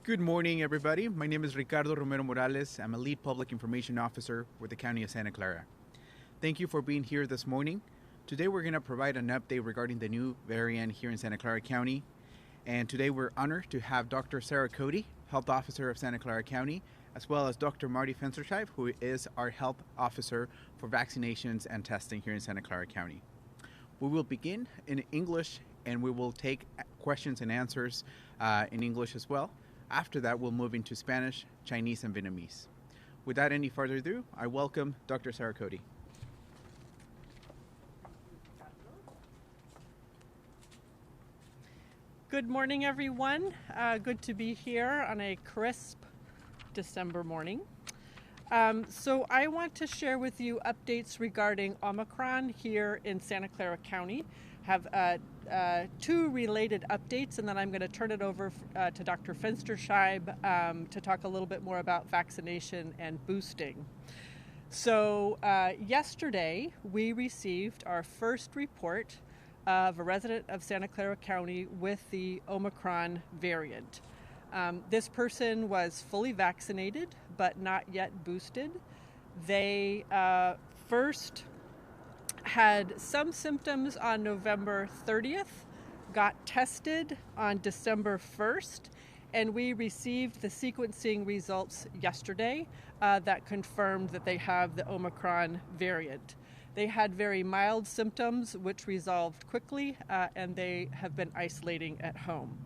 Good morning, everybody. My name is Ricardo Romero-Morales. I'm a lead public information officer with the County of Santa Clara. Thank you for being here this morning. Today we're going to provide an update regarding the new variant here in Santa Clara County. And today we're honored to have Dr. Sara Cody, Health Officer of Santa Clara County, as well as Dr. Marty Fenstersheib, who is our Health Officer for vaccinations and testing here in Santa Clara County. We will begin in English and we will take questions and answers in English as well. After that, we'll move into Spanish, Chinese, and Vietnamese. Without any further ado, I welcome Dr. Sara Cody. Good morning, everyone. Good to be here on a crisp December morning. So I want to share with you updates regarding Omicron here in Santa Clara County. Have two related updates, and then I'm going to turn it over to Dr. Fenstersheib to talk a little bit more about vaccination and boosting. So yesterday, we received our first report of a resident of Santa Clara County with the Omicron variant. This person was fully vaccinated, but not yet boosted. They first had some symptoms on November 30th, got tested on December 1st, and we received the sequencing results yesterday that confirmed that they have the Omicron variant. They had very mild symptoms, which resolved quickly, and they have been isolating at home.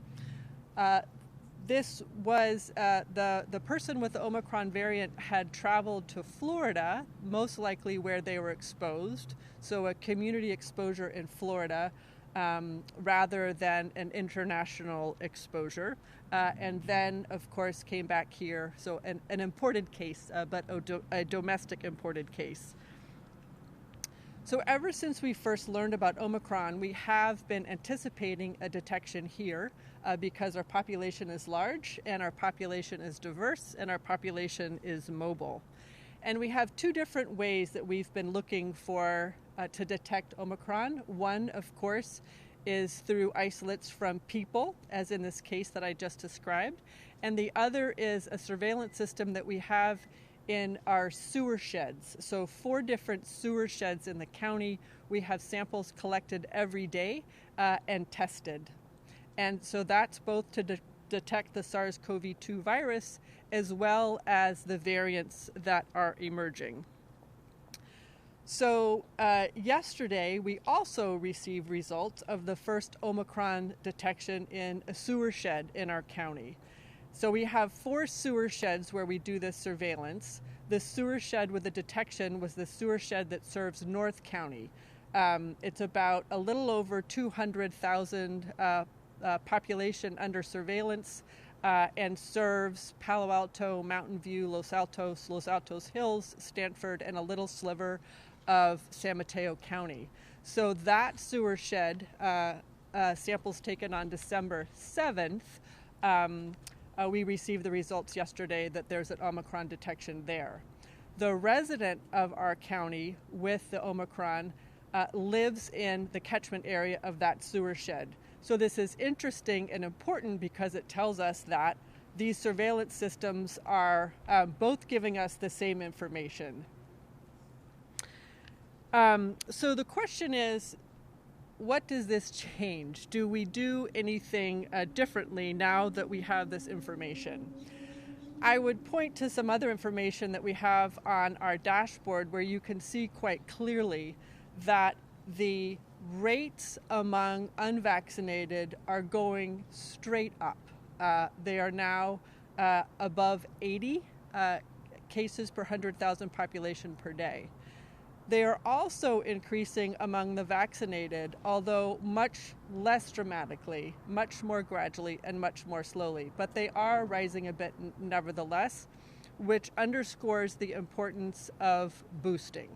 This was the person with the Omicron variant had traveled to Florida, most likely where they were exposed, so a community exposure in Florida rather than an international exposure, and then of course came back here, so an imported case, but a domestic imported case. So ever since we first learned about Omicron, we have been anticipating a detection here because our population is large and our population is diverse and our population is mobile. And we have two different ways that we've been looking for to detect Omicron. One, of course, is through isolates from people, as in this case that I just described. And the other is a surveillance system that we have in our sewer sheds. So 4 different sewer sheds in the county. We have samples collected every day and tested. And so that's both to detect the SARS-CoV-2 virus as well as the variants that are emerging. So yesterday, we also received results of the first Omicron detection in a sewer shed in our county. So we have 4 sewer sheds where we do this surveillance. The sewer shed with the detection was the sewer shed that serves North County. It's about a little over 200,000 population under surveillance and serves Palo Alto, Mountain View, Los Altos Hills, Stanford, and a little sliver of San Mateo County. So that sewer shed, samples taken on December 7th, we received the results yesterday that there's an Omicron detection there. The resident of our county with the Omicron lives in the catchment area of that sewer shed. So this is interesting and important because it tells us that these surveillance systems are both giving us the same information. So the question is, what does this change? Do we do anything differently now that we have this information? I would point to some other information that we have on our dashboard where you can see quite clearly that the rates among unvaccinated are going straight up. They are now above 80 cases per 100,000 population per day. They are also increasing among the vaccinated, although much less dramatically, much more gradually, and much more slowly. But they are rising a bit nevertheless, which underscores the importance of boosting.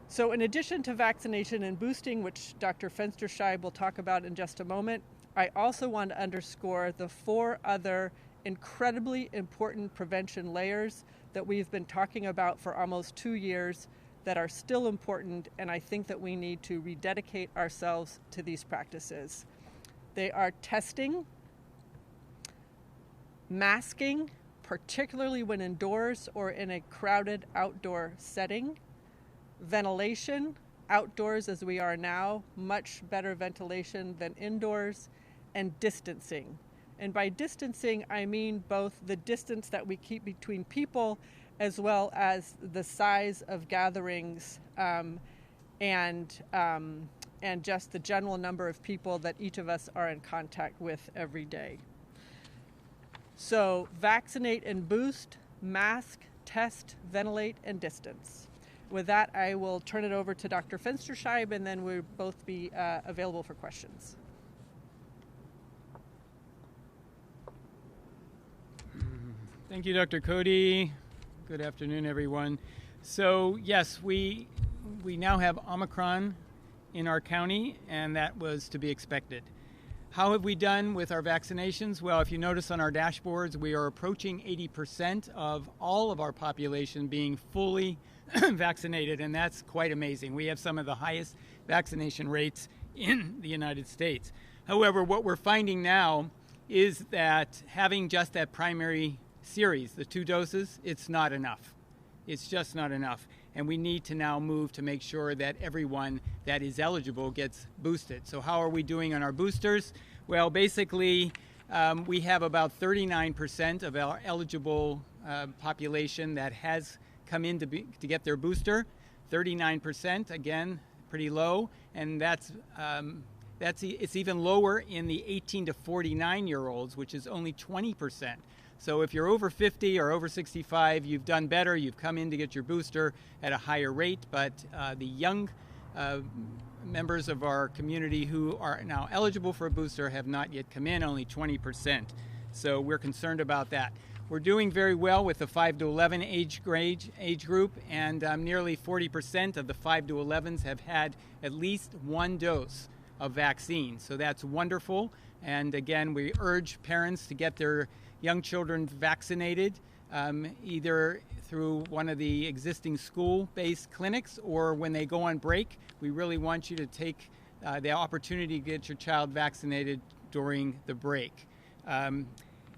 So in addition to vaccination and boosting, which Dr. Fenstersheib will talk about in just a moment, I also want to underscore the 4 other incredibly important prevention layers that we've been talking about for almost 2 years that are still important, and I think that we need to rededicate ourselves to these practices. They are testing, masking, particularly when indoors or in a crowded outdoor setting, ventilation, outdoors as we are now, much better ventilation than indoors, and distancing. And by distancing, I mean both the distance that we keep between people as well as the size of gatherings and just the general number of people that each of us are in contact with every day. So vaccinate and boost, mask, test, ventilate, and distance. With that, I will turn it over to Dr. Fenstersheib, and then we'll both be available for questions. Thank you, Dr. Cody. Good afternoon, everyone. So, yes, we now have Omicron in our county, and that was to be expected. How have we done with our vaccinations? Well, if you notice on our dashboards, we are approaching 80% of all of our population being fully vaccinated, and that's quite amazing. We have some of the highest vaccination rates in the United States. However, what we're finding now is that having just that primary series, the 2 doses, it's not enough. It's just not enough. And we need to now move to make sure that everyone that is eligible gets boosted. So how are we doing on our boosters? Well, basically, we have about 39% of our eligible population that has come in to get their booster. 39%, again, pretty low. And it's even lower in the 18 to 49-year-olds, which is only 20%. So if you're over 50 or over 65, you've done better. You've come in to get your booster at a higher rate. But the young members of our community who are now eligible for a booster have not yet come in, only 20%. So we're concerned about that. We're doing very well with the 5 to 11 age group, and nearly 40% of the 5 to 11s have had at least 1 dose of vaccine. So that's wonderful. And again, we urge parents to get their young children vaccinated, either through one of the existing school-based clinics or when they go on break. We really want you to take the opportunity to get your child vaccinated during the break.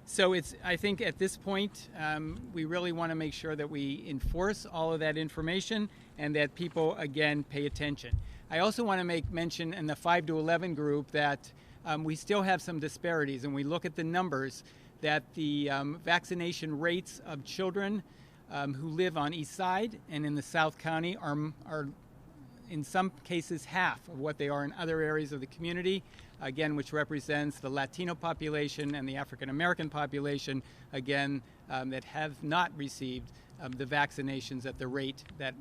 So I think at this point, we really want to make sure that we enforce all of that information and that people, again, pay attention. I also want to make mention in the 5 to 11 group that we still have some disparities, and we look at the numbers that the vaccination rates of children who live on East Side and in the South County are in some cases half of what they are in other areas of the community, again, which represents the Latino population and the African American population, again, that have not received the vaccinations at the rate that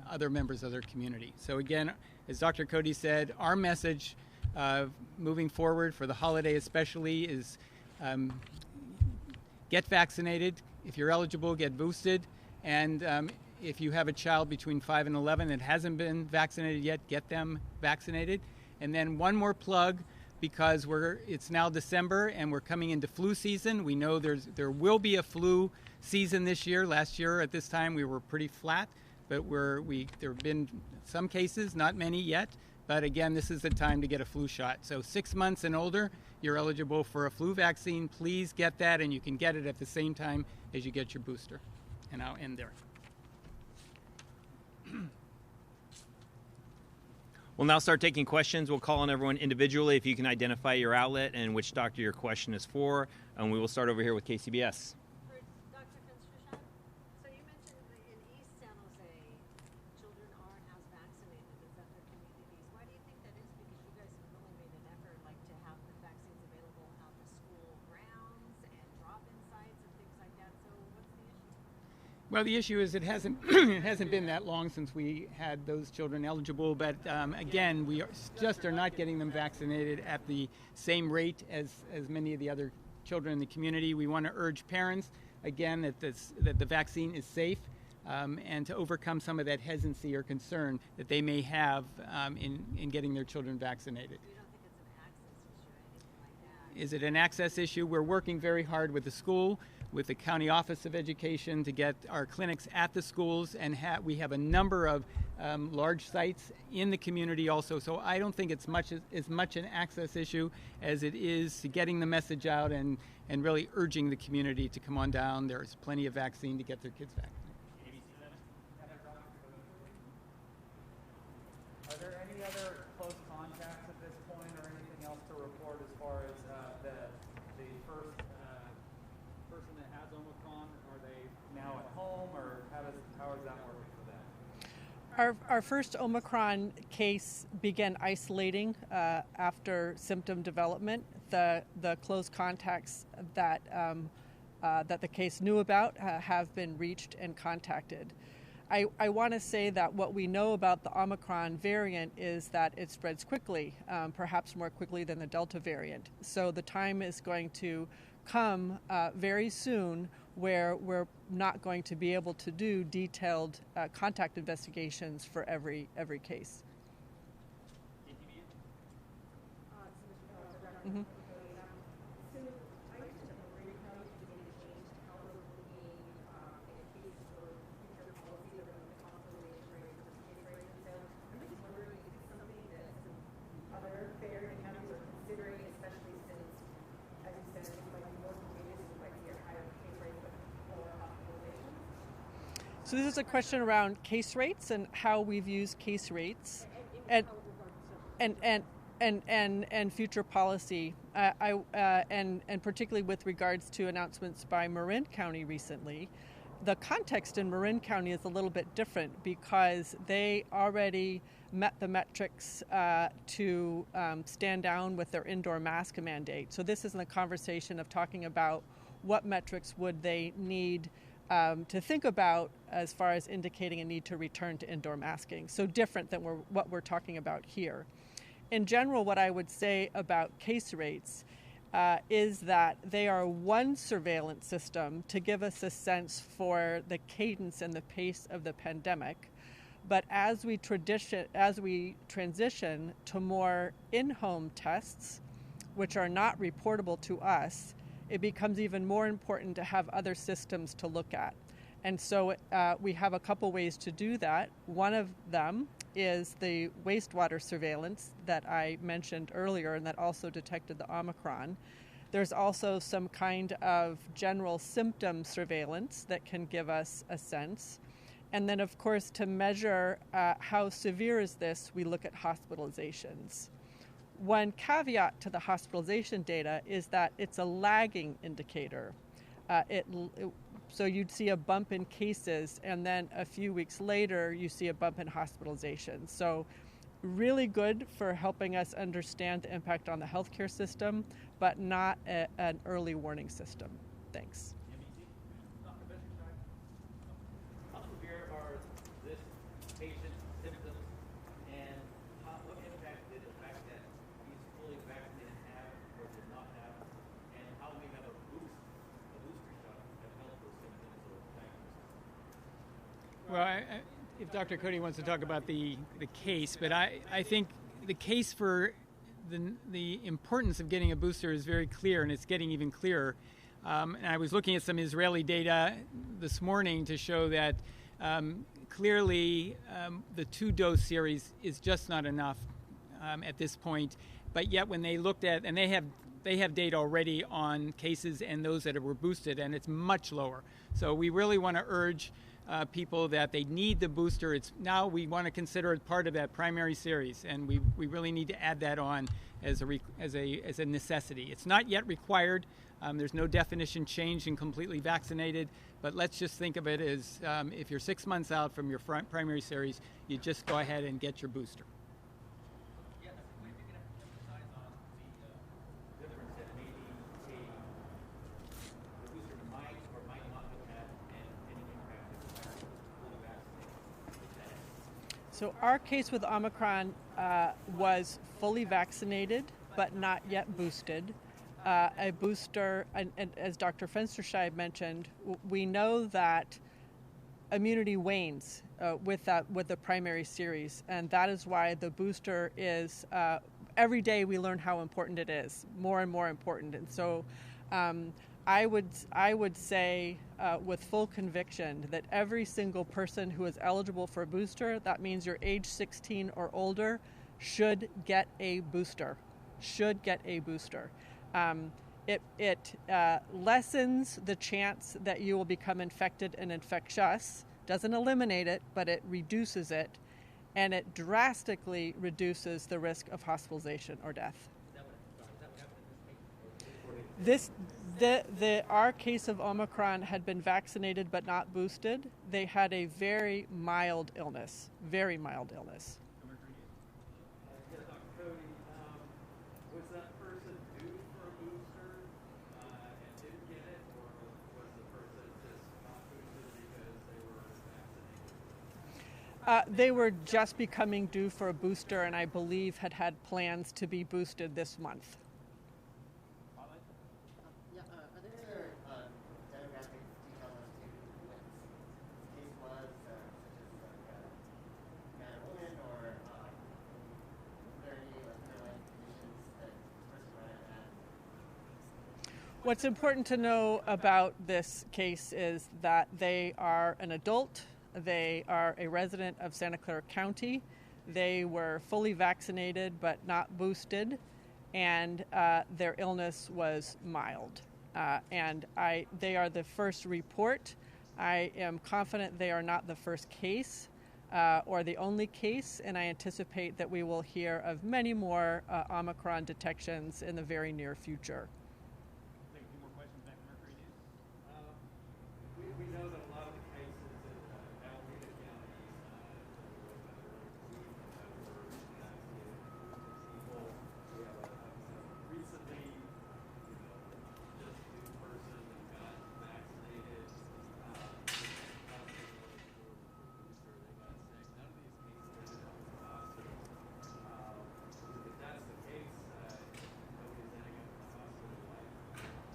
other members of their community. So again, as Dr. Cody said, our message moving forward for the holiday especially is get vaccinated. If you're eligible, get boosted. And if you have a child between 5 and 11 that hasn't been vaccinated yet, get them vaccinated. And then one more plug, because it's now December and we're coming into flu season. We know there will be a flu season this year. Last year at this time we were pretty flat, but there have been some cases, not many yet. But again, this is the time to get a flu shot. So 6 months and older, you're eligible for a flu vaccine. Please get that, and you can get it at the same time as you get your booster. And I'll end there. We'll now start taking questions. We'll call on everyone individually if you can identify your outlet and which doctor your question is for. And we will start over here with KCBS. For Dr. Fenstersheib, so you mentioned that in East San Jose, children aren't as vaccinated as other communities. Why do you think that is? Because you guys have really made an effort to have the vaccines available out the school grounds and drop-in sites and things like that. So what's the issue? Well, the issue is it hasn't been that long since we had those children eligible, but again, we are not getting them vaccinated at the same rate as many of the other children in the community. We want to urge parents, again, that the vaccine is safe, and to overcome some of that hesitancy or concern that they may have in getting their children vaccinated. You don't think it's an access issue or anything like that? Is it an access issue? We're working very hard with the school. with the County Office of Education to get our clinics at the schools, and we have a number of large sites in the community also. So I don't think it's as much an access issue as it is to getting the message out and really urging the community to come on down. There's plenty of vaccine to get their kids vaccinated. Are there any other close contacts at this point, or anything else to report as far as the first person that has Omicron? Are they now at home, or how is that working for them? Our first Omicron case began isolating after symptom development. The close contacts that the case knew about have been reached and contacted. I want to say that what we know about the Omicron variant is that it spreads quickly, perhaps more quickly than the Delta variant. So the time is going to come very soon where we're not going to be able to do detailed contact investigations for every case. Mm-hmm. So this is a question around case rates and how we've used case rates, and future policy, and particularly with regards to announcements by Marin County recently. The context in Marin County is a little bit different because they already met the metrics to stand down with their indoor mask mandate. So this isn't a conversation of talking about what metrics would they need to think about as far as indicating a need to return to indoor masking. So different than what we're talking about here. In general, what I would say about case rates is that they are one surveillance system to give us a sense for the cadence and the pace of the pandemic. But as we transition to more in-home tests, which are not reportable to us, it becomes even more important to have other systems to look at. And so we have a couple ways to do that. One of them is the wastewater surveillance that I mentioned earlier and that also detected the Omicron. There's also some kind of general symptom surveillance that can give us a sense. And then, of course, to measure how severe is this, we look at hospitalizations. One caveat to the hospitalization data is that it's a lagging indicator. So you'd see a bump in cases, and then a few weeks later, you see a bump in hospitalizations. So really good for helping us understand the impact on the healthcare system, but not an early warning system. Thanks. How severe are this patient's symptoms, and what impact did the fact that he's fully vaccinated have or did not have, and how we have a booster shot that helped those symptoms or diagnosis? Well, if Dr. Cody wants to talk about the case, but I think the case for the importance of getting a booster is very clear, and it's getting even clearer. And I was looking at some Israeli data this morning to show that clearly the 2-dose series is just not enough at this point. But yet when they looked at, and they have data already on cases and those that were boosted, and it's much lower. So we really want to urge people that they need the booster. It's now we want to consider it part of that primary series, and we really need to add that on as a necessity. It's not yet required. There's no definition changed in completely vaccinated, but let's just think of it as if you're 6 months out from your primary series, you just go ahead and get your booster. Yeah, maybe you can emphasize on the difference that maybe the booster might or might not have had and any impact if the virus was fully vaccinated. So our case with Omicron was fully vaccinated, but not yet boosted. A booster, and as Dr. Fenstersheib mentioned, we know that immunity wanes with the primary series, and that is why the booster is, every day we learn how important it is, more and more important. And so I would say with full conviction that every single person who is eligible for a booster, that means you're age 16 or older, should get a booster. Should get a booster. It lessens the chance that you will become infected and infectious. Doesn't eliminate it, but it reduces it, and it drastically reduces the risk of hospitalization or death. Our case of Omicron had been vaccinated but not boosted. They had a very mild illness, very mild illness. Dr. Cody, was that person due for a booster and didn't get it, or was the person just not boosted because they were vaccinated? They were just becoming due for a booster, and I believe had plans to be boosted this month. Are there demographic details as to what this case was, such as man or woman, or were there any underlying conditions that this person might have had? What's important to know about this case is that they are an adult. They are a resident of Santa Clara County. They were fully vaccinated but not boosted, and their illness was mild. They are the first report. I am confident they are not the first case or the only case, and I anticipate that we will hear of many more Omicron detections in the very near future. Take a few more questions back to Mercury News. We know that a lot of the cases in Alameda County we have recently, just a new person that got vaccinated, they got sick. None of these cases ended up in the hospital. If that's the case, nobody's ending up in the hospital.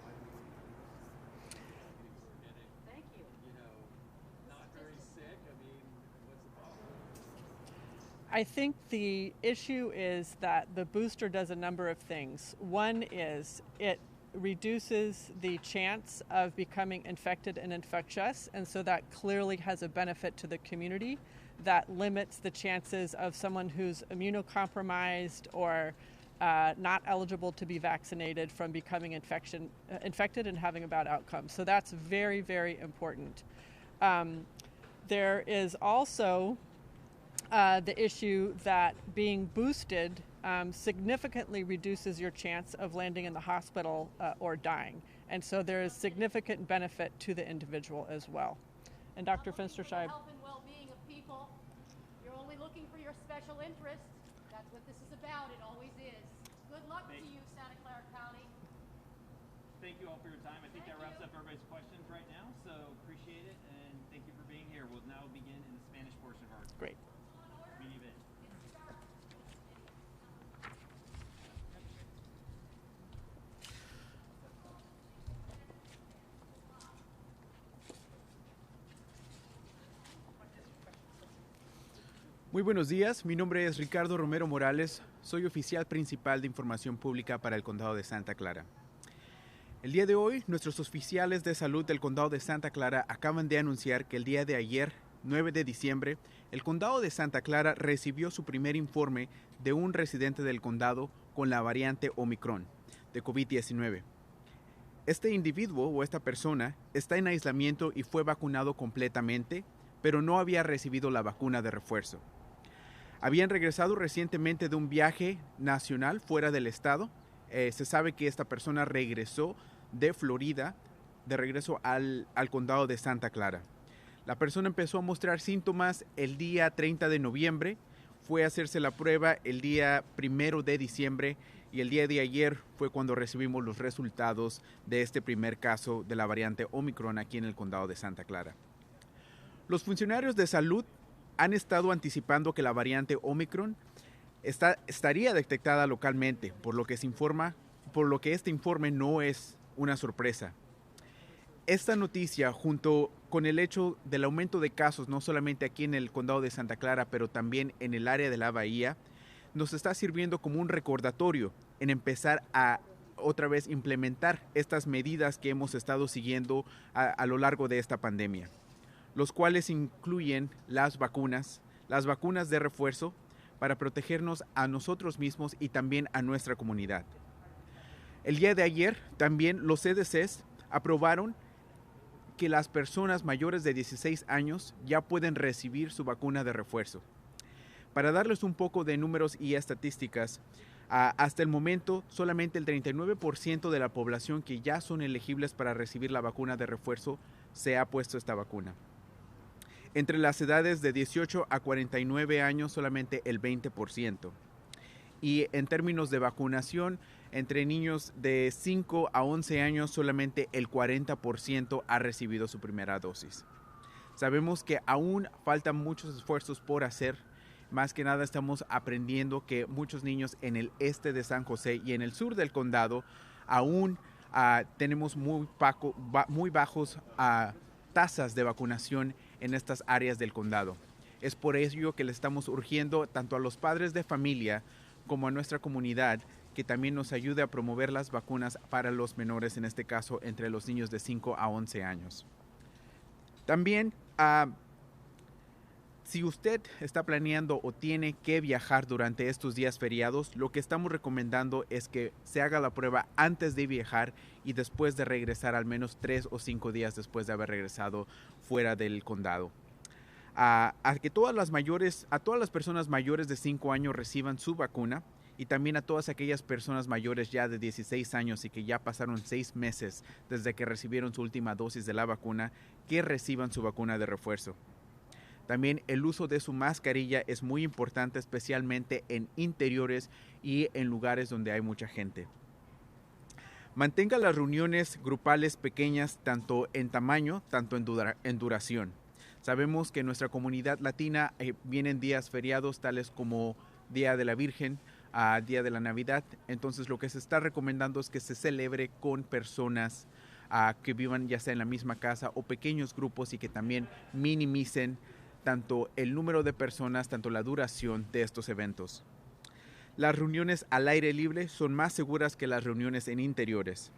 Why do we need to boost people are getting, Thank you. not very sick? I mean, what's the problem? I think the issue is that the booster does a number of things. One is it reduces the chance of becoming infected and infectious, and so that clearly has a benefit to the community. That limits the chances of someone who's immunocompromised or not eligible to be vaccinated from becoming infected and having a bad outcome. So that's very, very important. There is also the issue that being boosted significantly reduces your chance of landing in the hospital or dying. And so there is significant benefit to the individual as well. And Dr. Fenstersheib. Health and well-being of people. You're only looking for your special interest. That's what this is about. It always is. Good luck to you, Santa Clara County. Thank you all for your time. I think that wraps up everybody's questions right now, so appreciate it, and thank you for being here. We'll now begin in the Spanish portion of our Great. media event. Muy buenos días, mi nombre es Ricardo Romero-Morales, soy oficial principal de información pública para el Condado de Santa Clara. El día de hoy, nuestros oficiales de salud del Condado de Santa Clara acaban de anunciar que el día de ayer, 9 de diciembre, el Condado de Santa Clara recibió su primer informe de un residente del condado con la variante Omicron de COVID-19. Este individuo o esta persona está en aislamiento y fue vacunado completamente, pero no había recibido la vacuna de refuerzo. Habían regresado recientemente de un viaje nacional fuera del estado. Se sabe que esta persona regresó de Florida, de regreso al condado de Santa Clara. La persona empezó a mostrar síntomas el día 30 de noviembre, fue a hacerse la prueba el día 1 de diciembre y el día de ayer fue cuando recibimos los resultados de este primer caso de la variante Omicron aquí en el condado de Santa Clara. Los funcionarios de salud han estado anticipando que la variante Omicron estaría detectada localmente, por lo que este informe no es una sorpresa. Esta noticia, junto con el hecho del aumento de casos, no solamente aquí en el condado de Santa Clara, pero también en el área de la Bahía, nos está sirviendo como un recordatorio en empezar a otra vez implementar estas medidas que hemos estado siguiendo a lo largo de esta pandemia, los cuales incluyen las vacunas de refuerzo para protegernos a nosotros mismos y también a nuestra comunidad. El día de ayer también los CDCs aprobaron que las personas mayores de 16 años ya pueden recibir su vacuna de refuerzo. Para darles un poco de números y estadísticas, hasta el momento solamente el 39% de la población que ya son elegibles para recibir la vacuna de refuerzo se ha puesto esta vacuna. Entre las edades de 18 a 49 años solamente el 20%. Y en términos de vacunación, entre niños de 5 a 11 años solamente el 40% ha recibido su primera dosis. Sabemos que aún faltan muchos esfuerzos por hacer. Más que nada estamos aprendiendo que muchos niños en el este de San José y en el sur del condado aún tenemos muy bajos tasas de vacunación en estas áreas del condado. Es por ello que le estamos urgiendo tanto a los padres de familia como a nuestra comunidad que también nos ayude a promover las vacunas para los menores, en este caso entre los niños de 5 a 11 años. También, si usted está planeando o tiene que viajar durante estos días feriados, lo que estamos recomendando es que se haga la prueba antes de viajar y después de regresar, al menos 3 o 5 días después de haber regresado fuera del condado. A todas las personas mayores de 5 años reciban su vacuna y también a todas aquellas personas mayores ya de 16 años y que ya pasaron 6 meses desde que recibieron su última dosis de la vacuna, que reciban su vacuna de refuerzo. También el uso de su mascarilla es muy importante, especialmente en interiores y en lugares donde hay mucha gente. Mantenga las reuniones grupales pequeñas tanto en tamaño, tanto en duración. Sabemos que en nuestra comunidad latina vienen días feriados tales como Día de la Virgen, Día de la Navidad. Entonces lo que se está recomendando es que se celebre con personas que vivan ya sea en la misma casa o pequeños grupos y que también minimicen tanto el número de personas, tanto la duración de estos eventos. Las reuniones al aire libre son más seguras que las reuniones en interiores.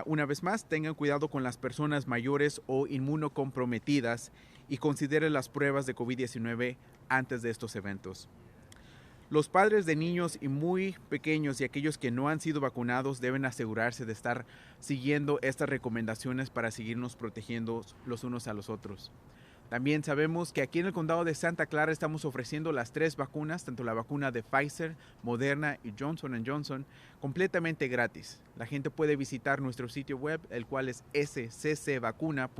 Una vez más, tengan cuidado con las personas mayores o inmunocomprometidas y consideren las pruebas de COVID-19 antes de estos eventos. Los padres de niños y muy pequeños y aquellos que no han sido vacunados deben asegurarse de estar siguiendo estas recomendaciones para seguirnos protegiendo los unos a los otros. También sabemos que aquí en el condado de Santa Clara estamos ofreciendo las 3 vacunas, tanto la vacuna de Pfizer, Moderna y Johnson & Johnson, completamente gratis. La gente puede visitar nuestro sitio web, el cual es sccvacuna.org,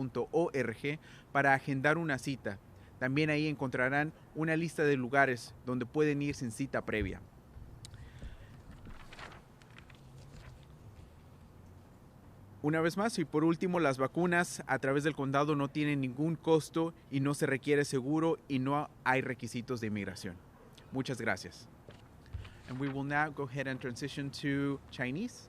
para agendar una cita. También ahí encontrarán una lista de lugares donde pueden ir sin cita previa. Una vez más, y por último, las vacunas a través del condado no tienen ningún costo y no se requiere seguro y no hay requisitos de inmigración. Muchas gracias. And we will now go ahead and transition to Chinese.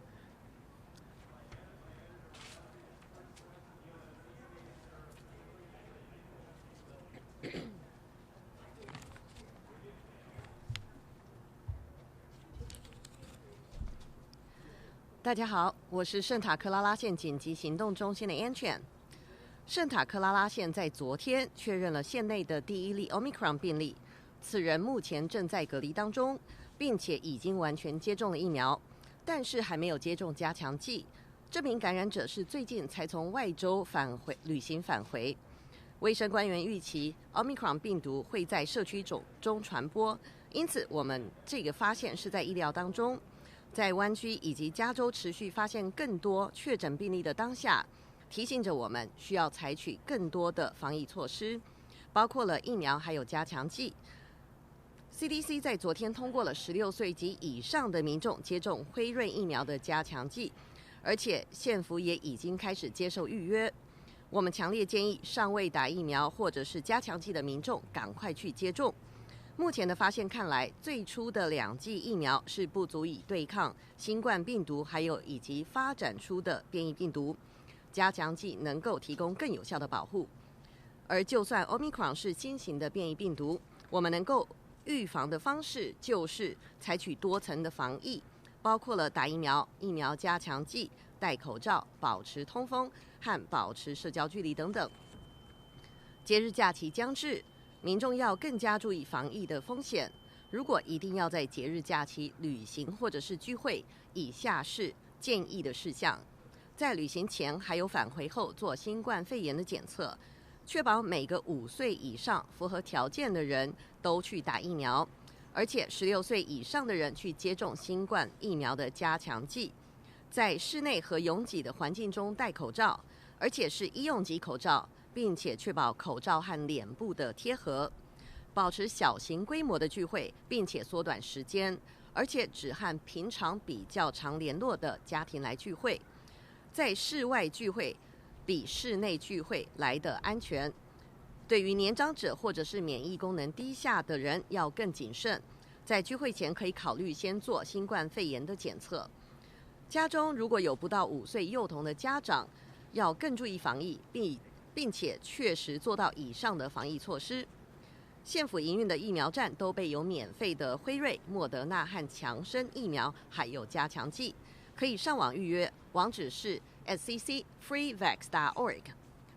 大家好，我是圣塔克拉拉县紧急行动中心的 Ann。圣塔克拉拉县在昨天确认了县内的第1例 Omicron 病例，此人目前正在隔离当中，并且已经完全接种了疫苗，但是还没有接种加强剂。这名感染者是最近才从外州旅行返回。卫生官员预期 Omicron 病毒会在社区中传播，因此我们这个发现是在意料当中。在湾区以及加州持续发现更多确诊病例的当下，提醒着我们需要采取更多的防疫措施，包括了疫苗还有加强剂。CDC 在昨天通过了16岁及以上的民众接种辉瑞疫苗的加强剂，而且县府也已经开始接受预约。我们强烈建议尚未打疫苗或者是加强剂的民众赶快去接种。目前的发现看来，最初的2剂疫苗是不足以对抗新冠病毒，还有以及发展出的变异病毒。加强剂能够提供更有效的保护。而就算 Omicron 是新型的变异病毒，我们能够预防的方式就是采取多层的防疫，包括了打疫苗、疫苗加强剂、戴口罩、保持通风和保持社交距离等等。节日假期将至，民众要更加注意防疫的风险。如果一定要在节日假期旅行或者是聚会，以下是建议的事项：在旅行前还有返回后做新冠肺炎的检测，确保每个5岁以上符合条件的人都去打疫苗，而且16岁以上的人去接种新冠疫苗的加强剂。在室内和拥挤的环境中戴口罩，而且是医用级口罩，并且确保口罩和脸部的贴合。保持小型规模的聚会，并且缩短时间，而且只和平常比较常联络的家庭来聚会。在室外聚会比室内聚会来得安全。对于年长者或者是免疫功能低下的人要更谨慎，在聚会前可以考虑先做新冠肺炎的检测。家中如果有不到5岁幼童的家长，要更注意防疫，并且确实做到以上的防疫措施。县府营运的疫苗站都备有免费的辉瑞、莫德纳和强生疫苗，还有加强剂，可以上网预约，网址是 scc.freevax.org。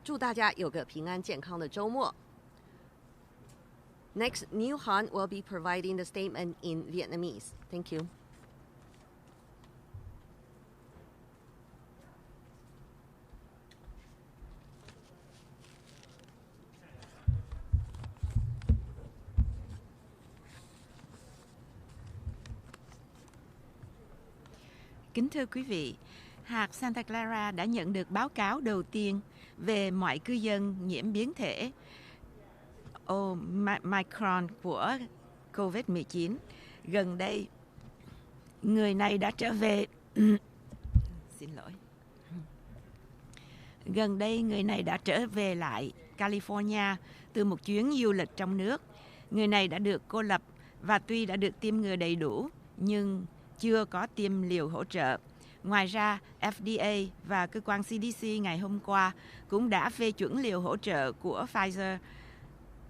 祝大家有个平安健康的周末。Next, New Han will be providing the statement in Vietnamese. Thank you. Kính thưa quý vị, hạt Santa Clara đã nhận được báo cáo đầu tiên về mọi cư dân nhiễm biến thể Omicron của COVID-19. Gần đây, người này đã trở về... Gần đây, người này đã trở về lại California từ một chuyến du lịch trong nước. Người này đã được cô lập và tuy đã được tiêm ngừa đầy đủ, nhưng chưa có tiêm liều hỗ trợ. Ngoài ra, FDA và cơ quan CDC ngày hôm qua cũng đã phê chuẩn liều hỗ trợ của Pfizer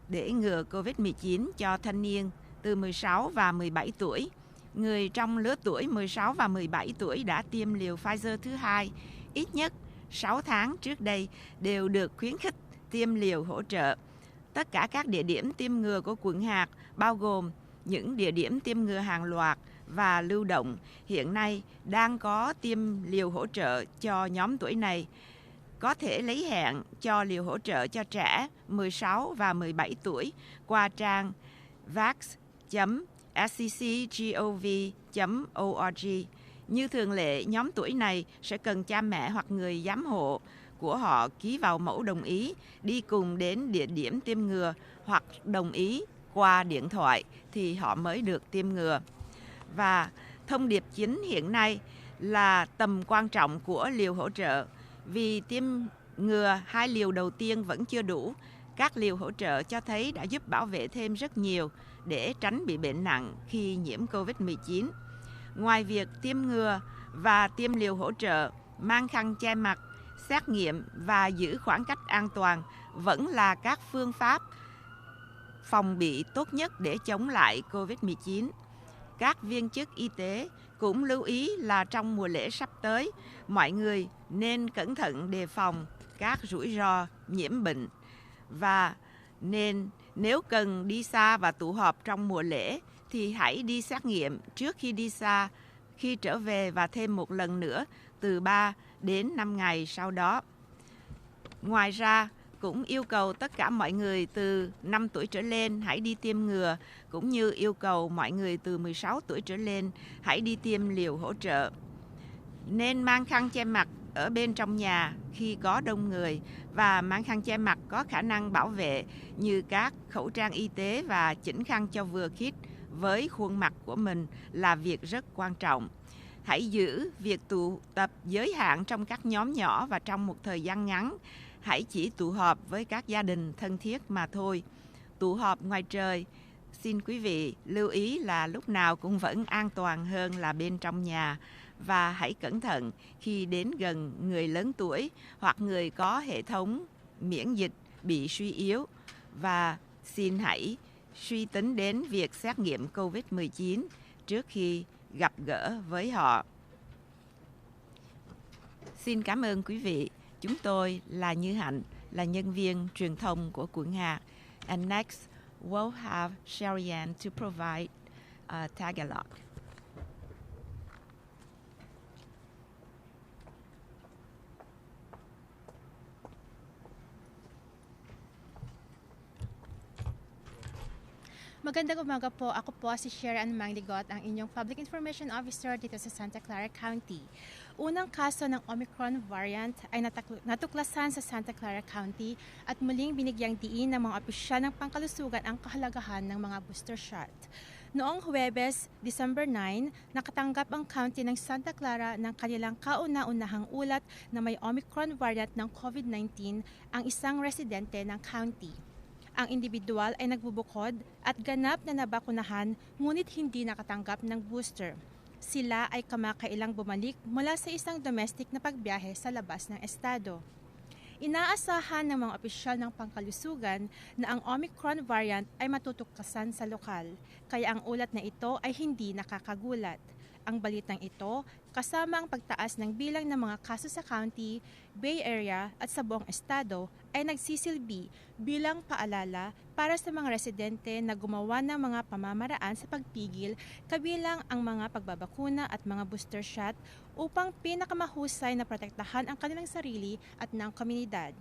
để ngừa COVID-19 cho thanh niên từ 16 và 17 tuổi. Người trong lứa tuổi 16 và 17 tuổi đã tiêm liều Pfizer thứ hai ít nhất 6 tháng trước đây đều được khuyến khích tiêm liều hỗ trợ. Tất cả các địa điểm tiêm ngừa của quận hạt, bao gồm những địa điểm tiêm ngừa hàng loạt và lưu động, hiện nay đang có tiêm liều hỗ trợ cho nhóm tuổi này. Có thể lấy hẹn cho liều hỗ trợ cho trẻ 16 và 17 tuổi qua trang vax.scc.gov.org. Như thường lệ, nhóm tuổi này sẽ cần cha mẹ hoặc người giám hộ của họ ký vào mẫu đồng ý đi cùng đến địa điểm tiêm ngừa hoặc đồng ý qua điện thoại thì họ mới được tiêm ngừa. Và thông điệp chính hiện nay là tầm quan trọng của liều hỗ trợ. Vì tiêm ngừa 2 liều đầu tiên vẫn chưa đủ, các liều hỗ trợ cho thấy đã giúp bảo vệ thêm rất nhiều để tránh bị bệnh nặng khi nhiễm COVID-19. Ngoài việc tiêm ngừa và tiêm liều hỗ trợ, mang khăn che mặt, xét nghiệm và giữ khoảng cách an toàn vẫn là các phương pháp phòng bị tốt nhất để chống lại COVID-19. Các viên chức y tế cũng lưu ý là trong mùa lễ sắp tới, mọi người nên cẩn thận đề phòng các rủi ro nhiễm bệnh và nên nếu cần đi xa và tụ họp trong mùa lễ thì hãy đi xét nghiệm trước khi đi xa, khi trở về và thêm một lần nữa từ 3 đến 5 ngày sau đó. Ngoài ra, cũng yêu cầu tất cả mọi người từ 5 tuổi trở lên hãy đi tiêm ngừa, cũng như yêu cầu mọi người từ 16 tuổi trở lên hãy đi tiêm liều hỗ trợ. Nên mang khăn che mặt ở bên trong nhà khi có đông người và mang khăn che mặt có khả năng bảo vệ như các khẩu trang y tế và chỉnh khăn cho vừa khít với khuôn mặt của mình là việc rất quan trọng. Hãy giữ việc tụ tập giới hạn trong các nhóm nhỏ và trong một thời gian ngắn. Hãy chỉ tụ họp với các gia đình thân thiết mà thôi. Tụ họp ngoài trời, xin quý vị lưu ý là lúc nào cũng vẫn an toàn hơn là bên trong nhà. Và hãy cẩn thận khi đến gần người lớn tuổi hoặc người có hệ thống miễn dịch bị suy yếu. Và xin hãy suy tính đến việc xét nghiệm COVID-19 trước khi gặp gỡ với họ. Xin cảm ơn quý vị. Chúng tôi là Như Hạnh, là nhân viên truyền thông của quận Hà. And next, we'll have Shierry to provide Tagalog. Magandang umaga po. Ako po si Shierry Mangligot, ang inyong Public Information Officer dito sa Santa Clara County. Unang kaso ng Omicron variant ay natuklasan sa Santa Clara County at muling binigyang diin ng mga opisyal ng pangkalusugan ang kahalagahan ng mga booster shot. Noong Huwebes, December 9, nakatanggap ang county ng Santa Clara ng kanilang kauna-unahang ulat na may Omicron variant ng COVID-19 ang isang residente ng county. Ang individual ay nagbubukod at ganap na nabakunahan ngunit hindi nakatanggap ng booster. Sila ay kamakailang bumalik mula sa isang domestic na pagbiyahe sa labas ng estado. Inaasahan ng mga opisyal ng pangkalusugan na ang Omicron variant ay matutuklasan sa lokal, kaya ang ulat na ito ay hindi nakakagulat. Ang balitang ito, kasama ang pagtaas ng bilang ng mga kaso sa county, Bay Area at sa buong estado, ay nagsisilbi bilang paalala para sa mga residente na gumawa ng mga pamamaraan sa pagpigil kabilang ang mga pagbabakuna at mga booster shot upang pinakamahusay na protektahan ang kanilang sarili at ng komunidad.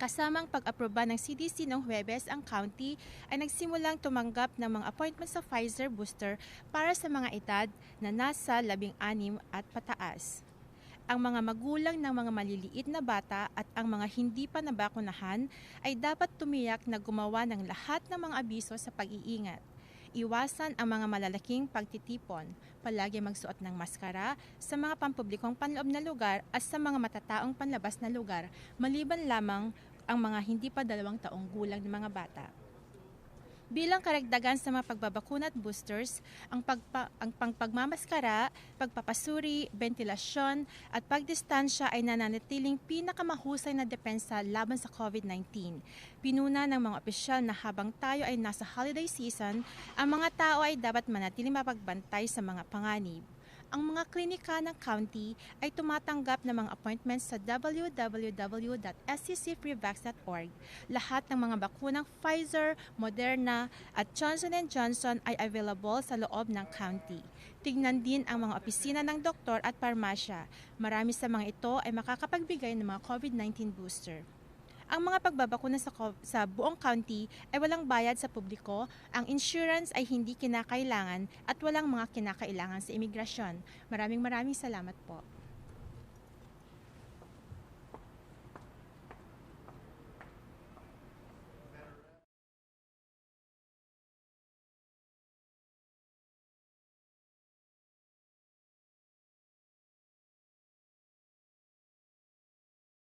Kasamang pag-aproba ng CDC noong Huwebes, ang county ay nagsimulang tumanggap ng mga appointment sa Pfizer booster para sa mga edad na nasa 16 at pataas. Ang mga magulang ng mga maliliit na bata at ang mga hindi pa nabakunahan ay dapat tumiyak na gumawa ng lahat ng mga abiso sa pag-iingat. Iwasan ang mga malalaking pagtitipon, palagi magsuot ng maskara sa mga pampublikong panloob na lugar at sa mga matataong panlabas na lugar, maliban lamang ang mga hindi pa 2 taong gulang ng mga bata. Bilang karagdagan sa mga pagbabakuna at boosters, ang pagmamaskara, pagpapasuri, ventilasyon at pagdistansya ay nananatiling pinakamahusay na depensa laban sa COVID-19. Pinuna ng mga opisyal na habang tayo ay nasa holiday season, ang mga tao ay dapat manatiling mapagbantay sa mga panganib. Ang mga klinika ng county ay tumatanggap ng mga appointments sa www.sccfreevax.org. Lahat ng mga bakunang Pfizer, Moderna at Johnson & Johnson ay available sa loob ng county. Tignan din ang mga opisina ng doktor at parmasya. Marami sa mga ito ay makakapagbigay ng mga COVID-19 booster. Ang mga pagbabakuna sa buong county ay walang bayad sa publiko, ang insurance ay hindi kinakailangan at walang mga kinakailangan sa imigrasyon. Maraming salamat po.